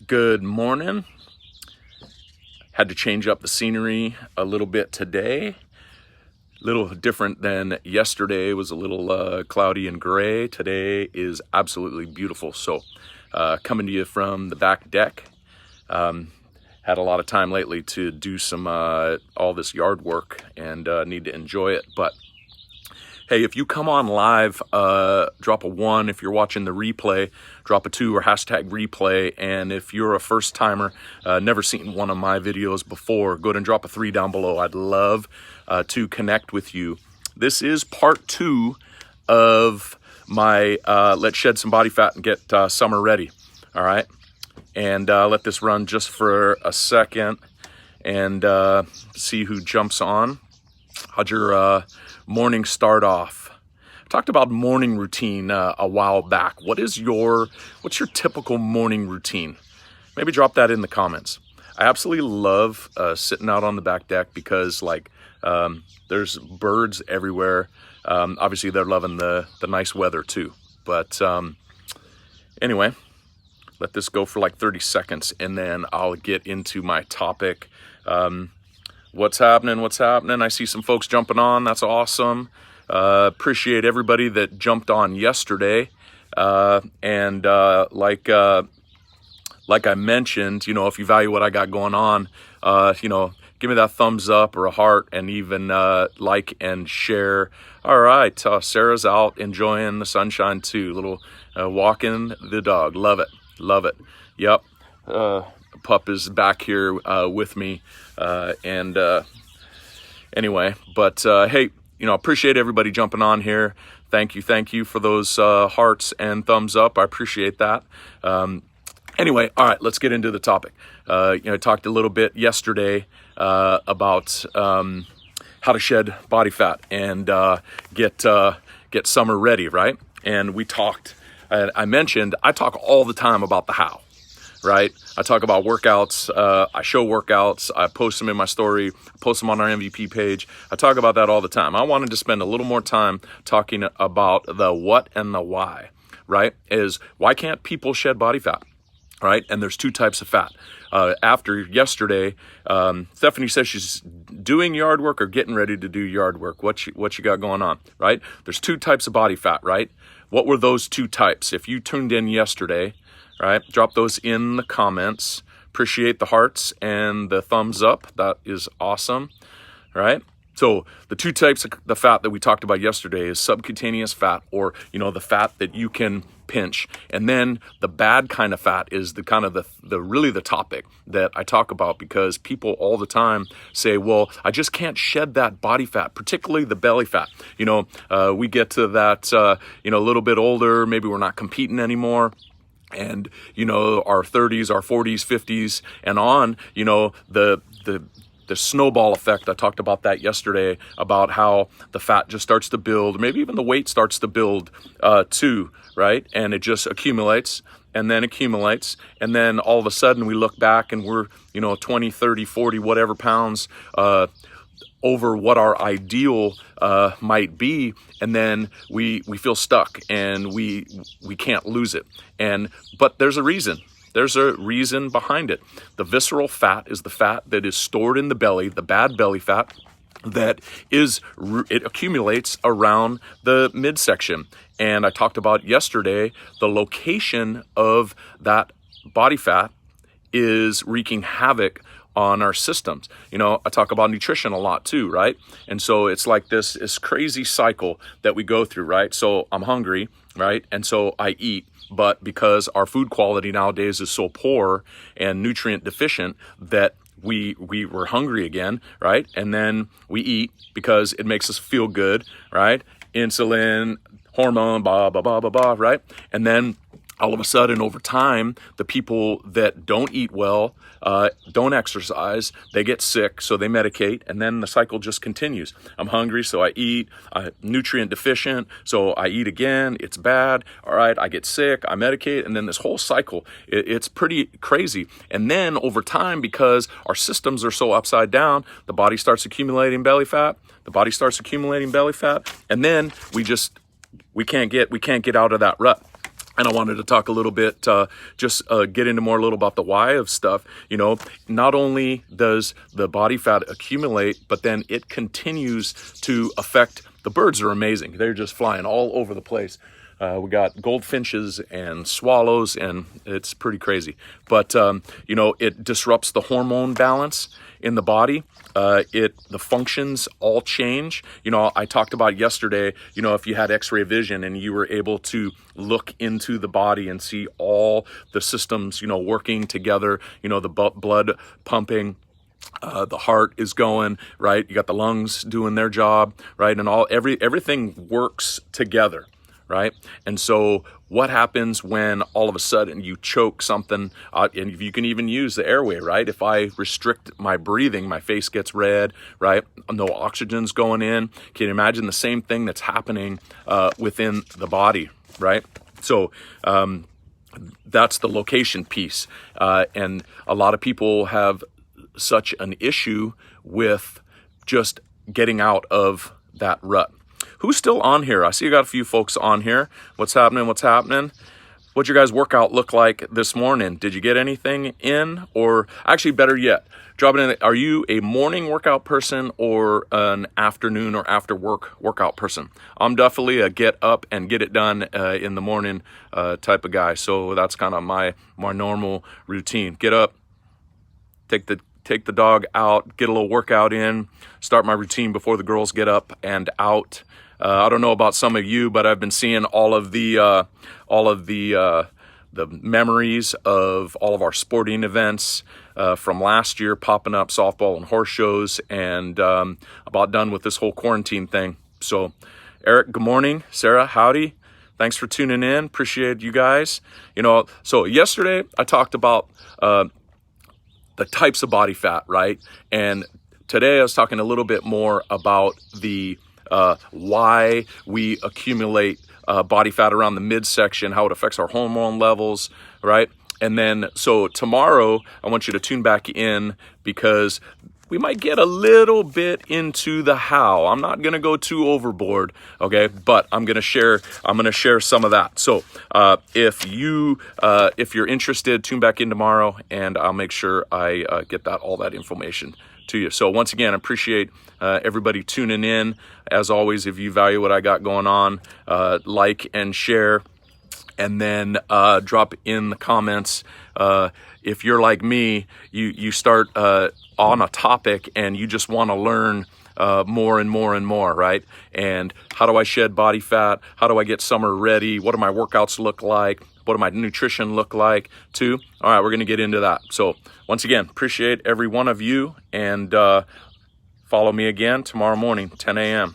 Good morning. Had to change up the scenery a little bit today. A little different than yesterday. It was a little cloudy and gray. Today is absolutely beautiful. So coming to you from the back deck. Had a lot of time lately to do some all this yard work and need to enjoy it. But hey, if you come on live, drop a 1. If you're watching the replay, drop a 2 or hashtag replay. And if you're a first timer, never seen one of my videos before, go ahead and drop a 3 down below. I'd love to connect with you. This is part 2 of my let's shed some body fat and get summer ready. All right. And let this run just for a second and see who jumps on. How'd your morning start off? I talked about morning routine a while back. What's your typical morning routine? Maybe drop that in the comments. I absolutely love sitting out on the back deck because there's birds everywhere. Obviously they're loving the nice weather too. But anyway, let this go for like 30 seconds and then I'll get into my topic. What's happening? I see some folks jumping on. That's awesome. Appreciate everybody that jumped on yesterday. And like I mentioned, if you value what I got going on, give me that thumbs up or a heart and even like and share. All right. Sarah's out enjoying the sunshine too. Little walking the dog. Love it. Yep. Pup is back here with me. Anyway, but hey, appreciate everybody jumping on here. Thank you for those hearts and thumbs up. I appreciate that. Anyway, all right, let's get into the topic. I talked a little bit yesterday about how to shed body fat and get summer ready, right? And we talked. I mentioned I talk all the time about the how. Right? I talk about workouts. I show workouts. I post them in my story. I post them on our MVP page. I talk about that all the time. I wanted to spend a little more time talking about the what and the why, right? Is why can't people shed body fat, right? And there's 2 types of fat. After yesterday, Stephanie says she's doing yard work or getting ready to do yard work. What you got going on, right? There's 2 types of body fat, right? What were those 2 types? If you tuned in yesterday, right, drop those in the comments. Appreciate the hearts and the thumbs up. That is awesome, right? So the 2 types of the fat that we talked about yesterday is subcutaneous fat, or the fat that you can pinch, and then the bad kind of fat is the kind of the really the topic that I talk about, because people all the time say, well, I just can't shed that body fat, particularly the belly fat. We get to that a little bit older, maybe we're not competing anymore. And, our 30s, our 40s, 50s, and on, the snowball effect. I talked about that yesterday, about how the fat just starts to build, maybe even the weight starts to build too, right? And it just accumulates and then accumulates. And then all of a sudden we look back and we're, 20, 30, 40, whatever pounds over what our ideal might be, and then we feel stuck and we can't lose it. But there's a reason. There's a reason behind it. The visceral fat is the fat that is stored in the belly, the bad belly fat, it accumulates around the midsection. And I talked about yesterday, the location of that body fat is wreaking havoc on our systems. I talk about nutrition a lot too, right? And so it's like this crazy cycle that we go through, right? So I'm hungry, right? And so I eat, but because our food quality nowadays is so poor and nutrient deficient that we were hungry again, right? And then we eat because it makes us feel good, right? Insulin, hormone, blah, blah, blah, blah, blah, right? And then all of a sudden, over time, the people that don't eat well, don't exercise, they get sick, so they medicate, and then the cycle just continues. I'm hungry, so I eat. I'm nutrient deficient, so I eat again. It's bad. All right, I get sick, I medicate, and then this whole cycle, it's pretty crazy. And then over time, because our systems are so upside down, the body starts accumulating belly fat. And then we can't get out of that rut. And I wanted to talk a little bit, get into more a little about the why of stuff. Not only does the body fat accumulate, but then it continues to affect the birds. Are amazing. They're just flying all over the place. We got goldfinches and swallows, and it's pretty crazy. But, it disrupts the hormone balance in the body. The functions all change. I talked about yesterday, if you had x-ray vision and you were able to look into the body and see all the systems, working together, the blood pumping, the heart is going, right? You got the lungs doing their job, right? And everything works together. Right? And so what happens when all of a sudden you choke something, and you can even use the airway, right? If I restrict my breathing, my face gets red, right? No oxygen's going in. Can you imagine the same thing that's happening within the body, right? So that's the location piece. And a lot of people have such an issue with just getting out of that rut. Who's still on here? I see you got a few folks on here. What's happening? What'd your guys' workout look like this morning? Did you get anything in? Or actually, better yet, drop it in. Are you a morning workout person or an afternoon or after work workout person? I'm definitely a get up and get it done in the morning type of guy. So that's kind of my normal routine. Get up, take the dog out, get a little workout in, start my routine before the girls get up and out. I don't know about some of you, but I've been seeing all of the memories of all of our sporting events from last year popping up, softball and horse shows, and about done with this whole quarantine thing. So, Eric, good morning. Sarah, howdy. Thanks for tuning in. Appreciate you guys. So yesterday I talked about the types of body fat, right? And today I was talking a little bit more about the why we accumulate body fat around the midsection, how it affects our hormone levels, right? And then, so tomorrow, I want you to tune back in because we might get a little bit into the how. I'm not going to go too overboard, okay? But I'm going to share some of that. So if you're interested, tune back in tomorrow, and I'll make sure I get all that information to you. So once again, I appreciate everybody tuning in. As always, if you value what I got going on, like and share, and then drop in the comments. If you're like me, you start on a topic and you just want to learn more and more and more, right? And how do I shed body fat? How do I get summer ready? What do my workouts look like? What do my nutrition look like too? All right, we're going to get into that. So once again, appreciate every one of you, and follow me again tomorrow morning, 10 a.m.